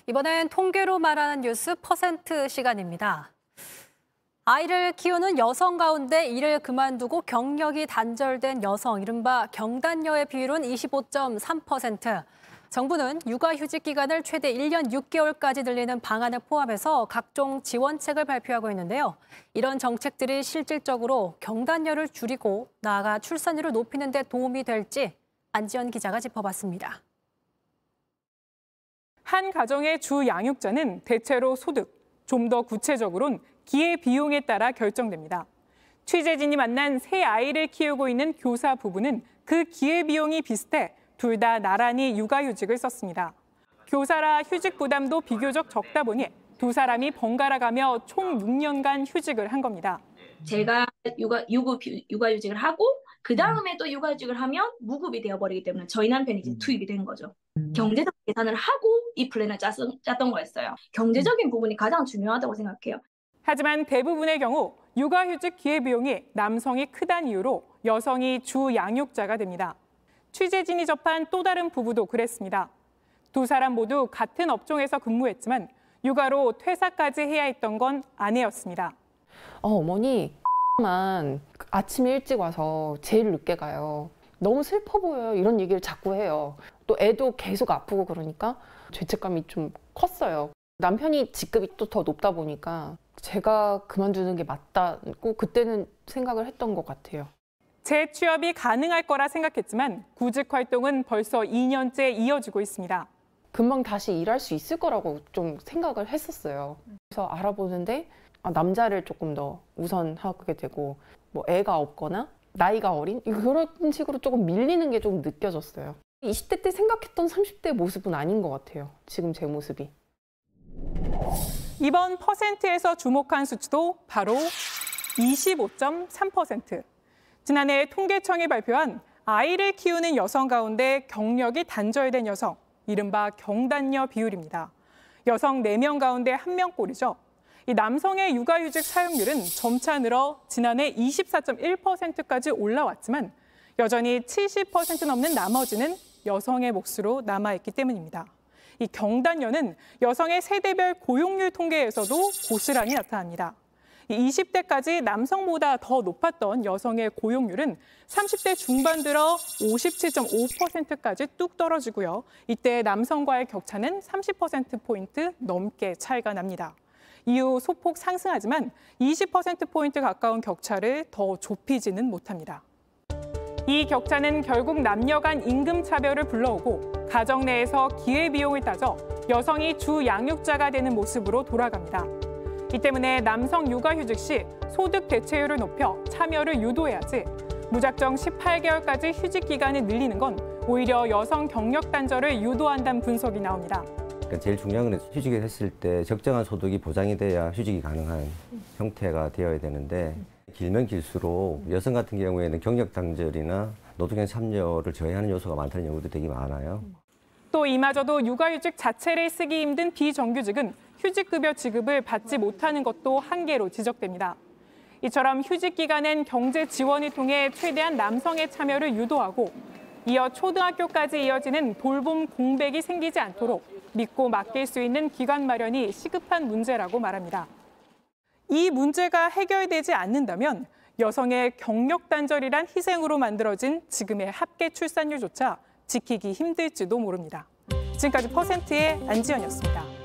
이번엔 통계로 말하는 뉴스 퍼센트 시간입니다. 아이를 키우는 여성 가운데 일을 그만두고 경력이 단절된 여성, 이른바 경단녀의 비율은 25.3%. 정부는 육아휴직 기간을 최대 1년 6개월까지 늘리는 방안을 포함해서 각종 지원책을 발표하고 있는데요. 이런 정책들이 실질적으로 경단녀를 줄이고 나아가 출산율을 높이는 데 도움이 될지 안지연 기자가 짚어봤습니다. 한 가정의 주 양육자는 대체로 소득, 좀 더 구체적으로는 기회비용에 따라 결정됩니다. 취재진이 만난 세 아이를 키우고 있는 교사 부부는 그 기회비용이 비슷해 둘 다 나란히 육아휴직을 썼습니다. 교사라 휴직 부담도 비교적 적다 보니 두 사람이 번갈아가며 총 6년간 휴직을 한 겁니다. 제가 육아휴직을 하고 그 다음에 또 육아휴직을 하면 무급이 되어버리기 때문에 저희 남편이 이제 투입이 된 거죠. 경제적 계산을 하고 이 플랜을 짰던 거였어요. 경제적인 부분이 가장 중요하다고 생각해요. 하지만 대부분의 경우 육아휴직 기회비용이 남성이 크다는 이유로 여성이 주 양육자가 됩니다. 취재진이 접한 또 다른 부부도 그랬습니다. 두 사람 모두 같은 업종에서 근무했지만 육아로 퇴사까지 해야 했던 건 아내였습니다. 어머니 만 아침에 일찍 와서 제일 늦게 가요. 너무 슬퍼 보여요. 이런 얘기를 자꾸 해요. 또 애도 계속 아프고 그러니까 죄책감이 좀 컸어요. 남편이 직급이 또 더 높다 보니까 제가 그만두는 게 맞다고 그때는 생각을 했던 것 같아요. 재취업이 가능할 거라 생각했지만 구직 활동은 벌써 2년째 이어지고 있습니다. 금방 다시 일할 수 있을 거라고 좀 생각을 했었어요. 그래서 알아보는데 남자를 조금 더 우선하게 되고 뭐 애가 없거나 나이가 어린 그런 식으로 조금 밀리는 게 좀 느껴졌어요. 20대 때 생각했던 30대 모습은 아닌 것 같아요. 지금 제 모습이. 이번 퍼센트에서 주목한 수치도 바로 25.3%. 지난해 통계청이 발표한 아이를 키우는 여성 가운데 경력이 단절된 여성, 이른바 경단녀 비율입니다. 여성 4명 가운데 1명꼴이죠. 이 남성의 육아휴직 사용률은 점차 늘어 지난해 24.1%까지 올라왔지만 여전히 70% 넘는 나머지는 여성의 몫으로 남아있기 때문입니다. 이 경단녀는 여성의 세대별 고용률 통계에서도 고스란히 나타납니다. 20대까지 남성보다 더 높았던 여성의 고용률은 30대 중반 들어 57.5%까지 뚝 떨어지고요. 이때 남성과의 격차는 30%포인트 넘게 차이가 납니다. 이후 소폭 상승하지만 20%포인트 가까운 격차를 더 좁히지는 못합니다. 이 격차는 결국 남녀 간 임금 차별을 불러오고 가정 내에서 기회비용을 따져 여성이 주 양육자가 되는 모습으로 돌아갑니다. 이 때문에 남성 육아휴직 시 소득 대체율을 높여 참여를 유도해야지 무작정 18개월까지 휴직 기간을 늘리는 건 오히려 여성 경력 단절을 유도한다는 분석이 나옵니다. 그러니까 제일 중요한 건 휴직을 했을 때 적정한 소득이 보장이 돼야 휴직이 가능한 형태가 되어야 되는데 길면 길수록 여성 같은 경우에는 경력 단절이나 노동의 참여를 저해하는 요소가 많다는 연구도 되게 많아요. 또 이마저도 육아휴직 자체를 쓰기 힘든 비정규직은 휴직급여 지급을 받지 못하는 것도 한계로 지적됩니다. 이처럼 휴직 기간엔 경제 지원을 통해 최대한 남성의 참여를 유도하고 이어 초등학교까지 이어지는 돌봄 공백이 생기지 않도록 믿고 맡길 수 있는 기관 마련이 시급한 문제라고 말합니다. 이 문제가 해결되지 않는다면 여성의 경력 단절이란 희생으로 만들어진 지금의 합계 출산율조차 지키기 힘들지도 모릅니다. 지금까지 퍼센트의 안지연이었습니다.